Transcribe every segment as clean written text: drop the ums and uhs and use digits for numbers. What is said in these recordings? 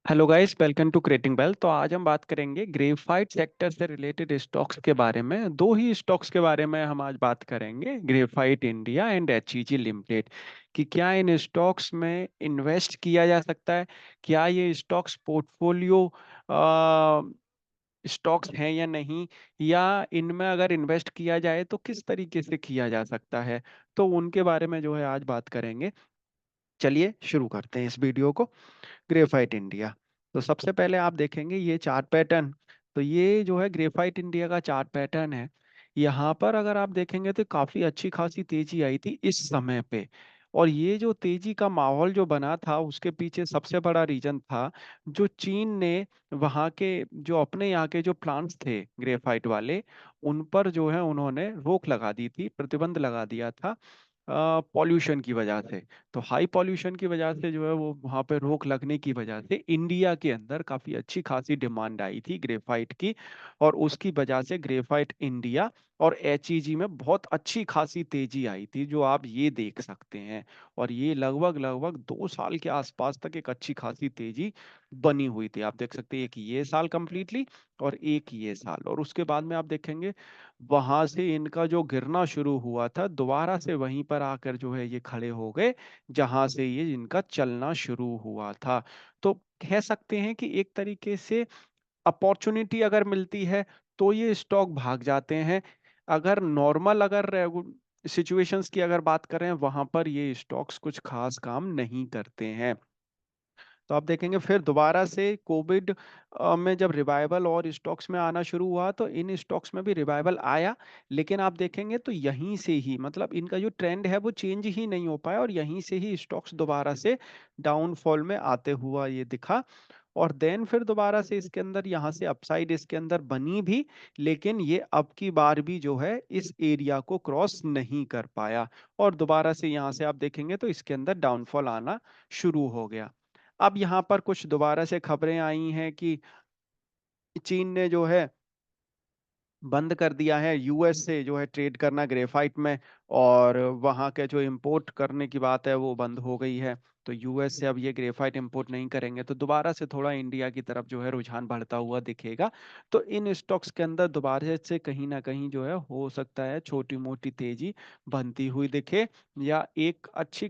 Hello guys, welcome to creating wealth. तो आज हम बात करेंगे ग्रेफाइट सेक्टर से रिलेटेड स्टॉक्स के बारे में। दो ही स्टॉक्स के बारे में हम आज बात करेंगे, graphite India and HEG limited. कि क्या इन स्टॉक्स में इन्वेस्ट किया जा सकता है, क्या ये स्टॉक्स पोर्टफोलियो स्टॉक्स हैं या नहीं, या इनमें अगर इन्वेस्ट किया जाए तो किस तरीके से किया जा सकता है। तो उनके बारे में जो है आज बात करेंगे। चलिए शुरू करते हैं इस वीडियो को। ग्रेफाइट इंडिया, तो सबसे पहले आप देखेंगे ये चार्ट पैटर्न। तो ये जो है ग्रेफाइट इंडिया का चार्ट पैटर्न है। यहाँ पर अगर आप देखेंगे तो काफी अच्छी खासी तेजी आई थी इस समय पे। और ये जो तेजी का माहौल जो बना था उसके पीछे सबसे बड़ा रीजन था जो चीन ने वहाँ के जो अपने यहाँ के जो प्लांट्स थे ग्रेफाइट वाले, उन पर जो है उन्होंने रोक लगा दी थी, प्रतिबंध लगा दिया था पॉल्यूशन की वजह से। तो हाई पॉल्यूशन की वजह से जो है वो वहाँ पे रोक लगने की वजह से इंडिया के अंदर काफी अच्छी खासी डिमांड आई थी ग्रेफाइट की। और उसकी वजह से ग्रेफाइट इंडिया और एचईजी में बहुत अच्छी खासी तेजी आई थी, जो आप ये देख सकते हैं। और ये लगभग लगभग 2 साल के आसपास तक एक अच्छी खासी तेजी बनी हुई थी। आप देख सकते हैं एक ये साल कंप्लीटली और एक ये साल, और उसके बाद में आप देखेंगे वहां से इनका जो गिरना शुरू हुआ था, दोबारा से वहीं पर आकर जो है ये खड़े हो गए जहां से ये इनका चलना शुरू हुआ था। तो कह सकते हैं कि एक तरीके से अपॉर्चुनिटी अगर मिलती है तो ये स्टॉक भाग जाते हैं। अगर नॉर्मल अगर सिचुएशंस की अगर बात करें, वहां पर ये स्टॉक्स कुछ खास काम नहीं करते हैं। तो आप देखेंगे फिर दोबारा से कोविड में जब रिवाइवल और स्टॉक्स में आना शुरू हुआ तो इन स्टॉक्स में भी रिवाइवल आया। लेकिन आप देखेंगे तो यहीं से ही मतलब इनका जो ट्रेंड है वो चेंज ही नहीं हो पाया, और यहीं से ही स्टॉक्स दोबारा से डाउनफॉल में आते हुआ ये दिखा। और देन फिर दोबारा से इसके अंदर यहाँ से अपसाइड इसके अंदर बनी भी, लेकिन ये अब की बार भी जो है इस एरिया को क्रॉस नहीं कर पाया। और दोबारा से यहाँ से आप देखेंगे तो इसके अंदर डाउनफॉल आना शुरू हो गया। अब यहाँ पर कुछ दोबारा से खबरें आई हैं कि चीन ने जो है बंद कर दिया है यूएस से जो है ट्रेड करना ग्रेफाइट में। और वहाँ के जो इंपोर्ट करने की बात है वो बंद हो गई है। तो यूएस से अब ये ग्रेफाइट इंपोर्ट नहीं करेंगे, तो दोबारा से थोड़ा इंडिया की तरफ जो है रुझान बढ़ता हुआ दिखेगा। तो इन स्टॉक्स के अंदर दोबारा से कहीं ना कहीं जो है हो सकता है छोटी मोटी तेजी बनती हुई दिखे, या एक अच्छी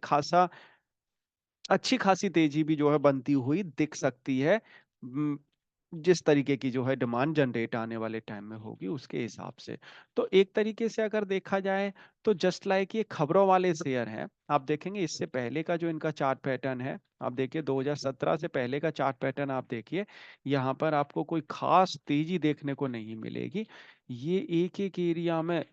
खासी तेजी भी जो है बनती हुई दिख सकती है। म, जिस तरीके की जो है डिमांड जनरेट आने वाले टाइम में होगी उसके हिसाब से। तो एक तरीके से अगर देखा जाए तो जस्ट लाइक ये खबरों वाले शेयर हैं। आप देखेंगे इससे पहले का जो इनका चार्ट पैटर्न है, आप देखिए 2017 से पहले का चार्ट पैटर्न आप देखिए, यहाँ पर आपको कोई खास तेजी देखने को नहीं मिलेगी। ये एक एक एरिया में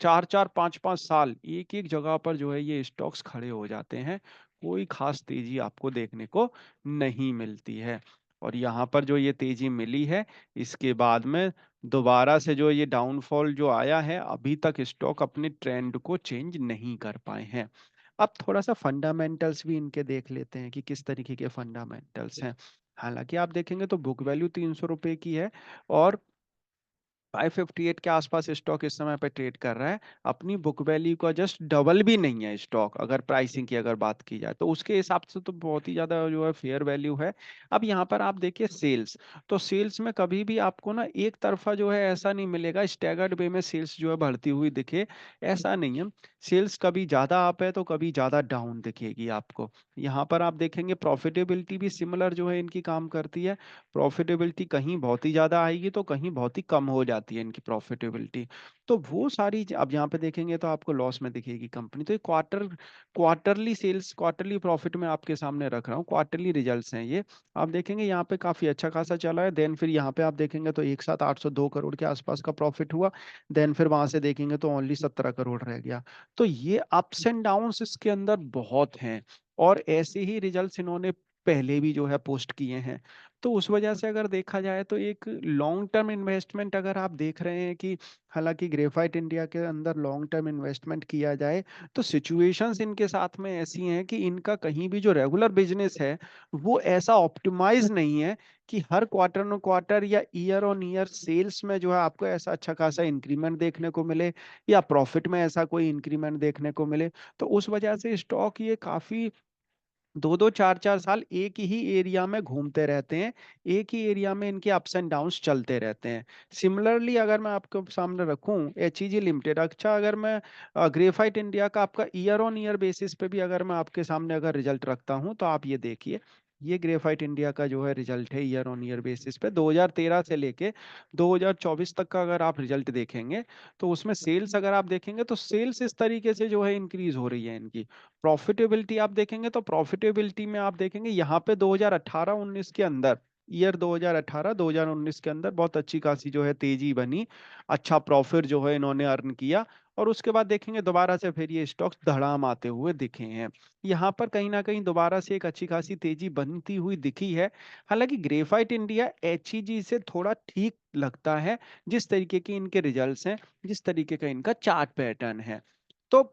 4 4 5 5 साल एक एक जगह पर जो है ये स्टॉक्स खड़े हो जाते हैं। कोई खास तेजी आपको देखने को नहीं मिलती है। और यहाँ पर जो ये तेजी मिली है, इसके बाद में दोबारा से जो ये डाउनफॉल जो आया है, अभी तक स्टॉक अपने ट्रेंड को चेंज नहीं कर पाए हैं। अब थोड़ा सा फंडामेंटल्स भी इनके देख लेते हैं कि किस तरीके के फंडामेंटल्स हैं। हालांकि आप देखेंगे तो बुक वैल्यू 300 रुपए की है, और 558 के आसपास स्टॉक इस समय पे ट्रेड कर रहा है। अपनी बुक वैल्यू का जस्ट डबल भी नहीं है स्टॉक, अगर प्राइसिंग की अगर बात की जाए तो उसके हिसाब से तो बहुत ही ज्यादा जो है फेयर वैल्यू है। अब यहाँ पर आप देखिए सेल्स, तो सेल्स में कभी भी आपको ना एक तरफा जो है ऐसा नहीं मिलेगा, स्टैगर्ड वे में सेल्स जो है बढ़ती हुई दिखे, ऐसा नहीं है। सेल्स कभी ज्यादा अप है तो कभी ज्यादा डाउन दिखेगी आपको। यहाँ पर आप देखेंगे प्रॉफिटेबिलिटी भी सिमिलर जो है इनकी काम करती है। प्रॉफिटेबिलिटी कहीं बहुत ही ज्यादा आएगी तो कहीं बहुत ही कम हो जाती है इनकी प्रॉफिटेबिलिटी। तो वो सारी अब यहाँ पे देखेंगे तो आपको लॉस में दिखेगी कंपनी। तो ये क्वार्टरली सेल्स क्वार्टरली प्रॉफिट में आपके सामने रख रहा हूँ, क्वार्टरली रिजल्ट्स हैं ये। आप देखेंगे यहाँ पे काफी अच्छा खासा चला है। देन फिर यहाँ पे आप देखेंगे तो एक साथ 802 करोड़ के आसपास का प्रॉफिट हुआ। देन फिर वहां से देखेंगे तो ओनली 17 करोड़ रह गया। तो ये अप्स एंड डाउन्स इसके अंदर बहुत हैं। और ऐसे ही रिजल्ट्स इन्होंने पहले भी जो है पोस्ट किए हैं। तो उस वजह से अगर देखा जाए तो एक लॉन्ग टर्म इन्वेस्टमेंट अगर आप देख रहे हैं कि हालांकि ग्रेफाइट इंडिया के अंदर लॉन्ग टर्म इन्वेस्टमेंट किया जाए, तो सिचुएशंस इनके साथ में ऐसी हैं कि इनका कहीं भी जो रेगुलर बिजनेस है वो ऐसा ऑप्टिमाइज नहीं है कि हर क्वार्टर ऑन क्वार्टर या ईयर ऑन ईयर सेल्स में जो है आपको ऐसा अच्छा खासा इंक्रीमेंट देखने को मिले, या प्रॉफिट में ऐसा कोई इंक्रीमेंट देखने को मिले। तो उस वजह से स्टॉक ये काफी 2-2 4-4 साल एक ही एरिया में घूमते रहते हैं, एक ही एरिया में इनके अप्स एंड डाउन्स चलते रहते हैं। सिमिलरली अगर मैं आपके सामने रखूँ एचईजी लिमिटेड, अच्छा अगर मैं ग्रेफाइट इंडिया का आपका ईयर ऑन ईयर बेसिस पे भी अगर मैं आपके सामने अगर रिजल्ट रखता हूँ, तो आप ये देखिए, ये ग्रेफाइट इंडिया का जो है रिजल्ट है ईयर ऑन ईयर बेसिस पे 2013 से लेके 2024 तक का अगर आप रिजल्ट देखेंगे, तो उसमें सेल्स अगर आप देखेंगे तो सेल्स इस तरीके से जो है इंक्रीज़ हो रही है इनकी। प्रॉफिटेबिलिटी आप देखेंगे तो प्रॉफिटेबिलिटी में आप देखेंगे यहाँ पे 2018-19 के अंदर, ईयर 2018-2019 के अंदर बहुत अच्छी खासी जो है तेजी बनी, अच्छा प्रॉफिट जो है इन्होंने अर्न किया, और उसके बाद देखेंगे दोबारा से फिर ये स्टॉक्स धड़ाम आते हुए दिखे हैं। यहाँ पर कहीं ना कहीं दोबारा से एक अच्छी खासी तेजी बनती हुई दिखी है। हालांकि ग्रेफाइट इंडिया एचईजी से थोड़ा ठीक लगता है, जिस तरीके के इनके रिजल्ट्स हैं, जिस तरीके का इनका चार्ट पैटर्न है। तो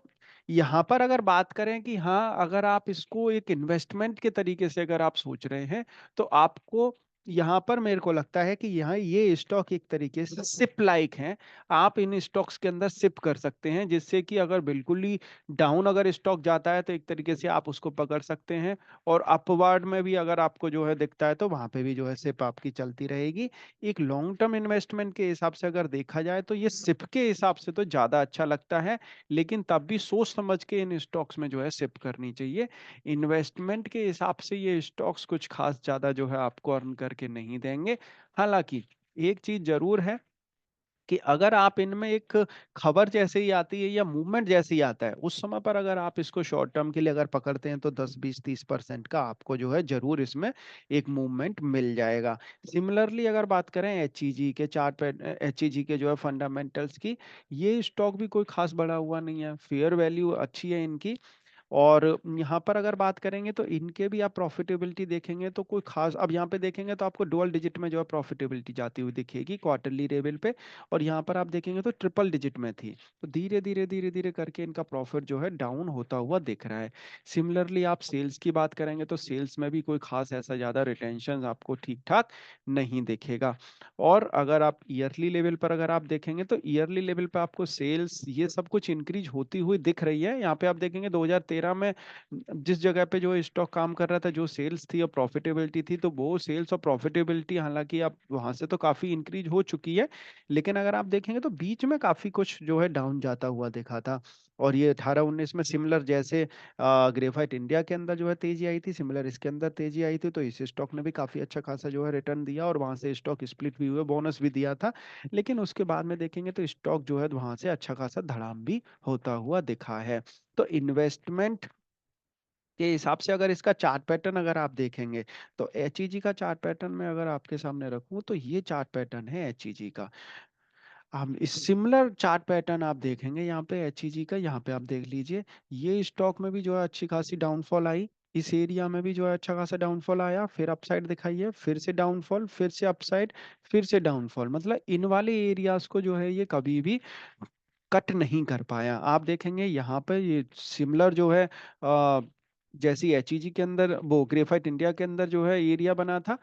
यहाँ पर अगर बात करें कि हाँ, अगर आप इसको एक इन्वेस्टमेंट के तरीके से अगर आप सोच रहे हैं, तो आपको यहाँ पर मेरे को लगता है कि यहाँ ये स्टॉक एक तरीके से सिप लाइक हैं। आप इन स्टॉक्स के अंदर सिप कर सकते हैं, जिससे कि अगर बिल्कुल ही डाउन अगर स्टॉक जाता है, तो एक तरीके से आप उसको पकड़ सकते हैं, और अपवार्ड में भी अगर आपको जो है दिखता है, तो वहाँ पे भी जो है सिप आपकी चलती रहेगी। एक लॉन्ग टर्म इन्वेस्टमेंट के हिसाब से अगर देखा जाए, तो ये सिप के हिसाब से तो ज़्यादा अच्छा लगता है। लेकिन तब भी सोच समझ के इन स्टॉक्स में जो है शिफ्ट करनी चाहिए। इन्वेस्टमेंट के हिसाब से ये स्टॉक्स कुछ खास ज़्यादा जो है आपको अर्न करके नहीं देंगे। हालाँकि एक चीज़ ज़रूर है कि अगर आप इनमें एक खबर जैसे ही आती है या मूवमेंट जैसे ही आता है, उस समय पर अगर आप इसको शॉर्ट टर्म के लिए अगर पकड़ते हैं, तो 10, 20, 30% का आपको जो है ज़रूर इसमें एक मूवमेंट मिल जाएगा। सिमिलरली अगर बात करें एचईजी के एचईजी के जो है फंडामेंटल्स की, ये स्टॉक भी कोई खास बढ़ा हुआ नहीं है, फेयर वैल्यू अच्छी है इनकी। और यहाँ पर अगर बात करेंगे तो इनके भी आप प्रॉफिटेबिलिटी देखेंगे तो कोई खास, अब यहाँ पे देखेंगे तो आपको डबल डिजिट में जो है प्रॉफिटेबिलिटी जाती हुई दिखेगी क्वार्टरली लेवल पे, और यहाँ पर आप देखेंगे तो ट्रिपल डिजिट में थी। तो धीरे धीरे करके इनका प्रॉफिट जो है डाउन होता हुआ दिख रहा है। सिमिलरली आप सेल्स की बात करेंगे तो सेल्स में भी कोई खास ऐसा ज़्यादा रिटेंशन आपको ठीक ठाक नहीं दिखेगा। और अगर आप ईयरली लेवल पर अगर आप देखेंगे तो ईयरली लेवल पे आपको सेल्स ये सब कुछ इंक्रीज होती हुई दिख रही है। यहाँ पे आप देखेंगे 2013 में जिस जगह पे जो स्टॉक काम कर रहा था, जो सेल्स थी और प्रॉफिटेबिलिटी थी, तो वो सेल्स और प्रॉफिटेबिलिटी हालांकि अब वहां से तो काफी इंक्रीज हो चुकी है, लेकिन अगर आप देखेंगे तो बीच में काफी कुछ जो है डाउन जाता हुआ देखा था। और ये 18-19 में सिमिलर जैसे ग्रेफाइट इंडिया के अंदर जो है तेजी आई थी, सिमिलर इसके अंदर तेजी आई थी, तो इस स्टॉक ने भी काफी अच्छा खासा जो है रिटर्न दिया, और वहां से स्टॉक स्प्लिट भी हुए, बोनस भी दिया था। लेकिन उसके बाद में देखेंगे तो स्टॉक जो है वहां से अच्छा खासा धड़ाम भी होता हुआ दिखा है। तो इन्वेस्टमेंट के हिसाब से अगर इसका चार्ट पैटर्न अगर आप देखेंगे, तो एचईजी का चार्ट पैटर्न में अगर आपके सामने रखूं, तो ये चार्ट पैटर्न है एचईजी का। हम इस सिमिलर चार्ट पैटर्न आप देखेंगे यहाँ पे एचईजी का, यहाँ पे आप देख लीजिए, ये स्टॉक में भी जो है अच्छी खासी डाउनफॉल आई, इस एरिया में भी जो है अच्छा खासा डाउनफॉल आया, फिर अपसाइड दिखाई है, फिर से डाउनफॉल, फिर से अपसाइड, फिर से डाउनफॉल, मतलब इन वाले एरियाज को जो है ये कभी भी कट नहीं कर पाया। आप देखेंगे यहाँ पे ये सिमिलर जो है जैसी एचईजी के अंदर वो ग्रेफाइट इंडिया के अंदर जो है एरिया बना था,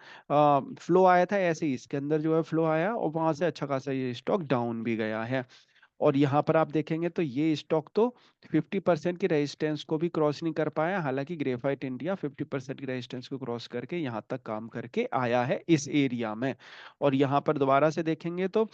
फ्लो आया था, ऐसे ही इसके अंदर जो है फ्लो आया, और वहां से अच्छा खासा ये स्टॉक डाउन भी गया है। और यहाँ पर आप देखेंगे तो ये स्टॉक तो 50% की रेजिस्टेंस को भी क्रॉस नहीं कर पाया, हालांकि ग्रेफाइट इंडिया 50% की रेजिस्टेंस को क्रॉस करके यहाँ तक काम करके आया है इस एरिया में। और यहाँ पर दोबारा से देखेंगे तो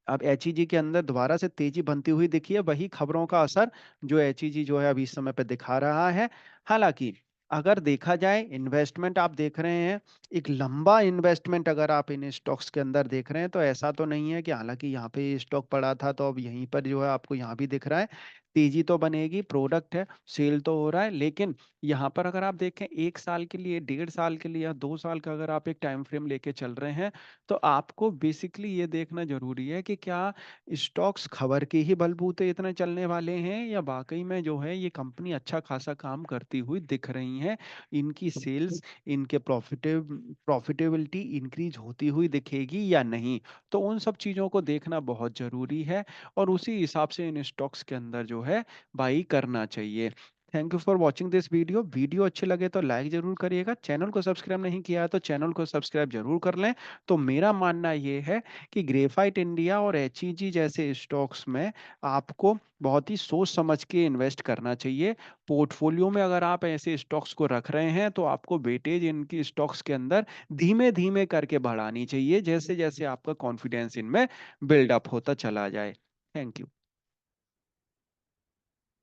अब एचईजी के अंदर दोबारा से तेजी बनती हुई दिखी है, वही खबरों का असर जो एचईजी जो है अभी इस समय पे दिखा रहा है। हालांकि अगर देखा जाए इन्वेस्टमेंट आप देख रहे हैं, एक लंबा इन्वेस्टमेंट अगर आप इन स्टॉक्स के अंदर देख रहे हैं, तो ऐसा तो नहीं है कि हालांकि यहाँ पे ये स्टॉक पड़ा था तो अब यहीं पर जो है आपको यहाँ भी दिख रहा है, तेजी तो बनेगी, प्रोडक्ट है, सेल तो हो रहा है, लेकिन यहाँ पर अगर आप देखें 1 साल के लिए, 1.5 साल के लिए या 2 साल का अगर आप एक टाइम फ्रेम लेके चल रहे हैं, तो आपको बेसिकली ये देखना जरूरी है कि क्या स्टॉक्स खबर के ही बलबूते इतने चलने वाले हैं, या वाकई में जो है ये कंपनी अच्छा खासा काम करती हुई दिख रही है, इनकी सेल्स, इनके प्रॉफिटेबिलिटी इंक्रीज होती हुई दिखेगी या नहीं। तो उन सब चीज़ों को देखना बहुत जरूरी है, और उसी हिसाब से इन स्टॉक्स के अंदर जो है बाई करना चाहिए। Thank you for watching this video. Video अच्छे लगे तो लाइक ज़रूर करिएगा। चैनल को सब्सक्राइब नहीं किया है तो चैनल को सब्सक्राइब ज़रूर कर लें। तो मेरा मानना ये है कि ग्रेफ़ाइट इंडिया और एचईजी जैसे स्टॉक्स में आपको बहुत ही सोच समझ के इन्वेस्ट करना चाहिए। पोर्टफोलियो में अगर आप ऐसे स्टॉक्स को रख रहे हैं तो आपको वेटेज इनकी स्टॉक्स के अंदर धीमे-धीमे करके बढ़ानी चाहिए, जैसे-जैसे आपका कॉन्फिडेंस इनमें बिल्ड अप होता चला जाए। Thank you.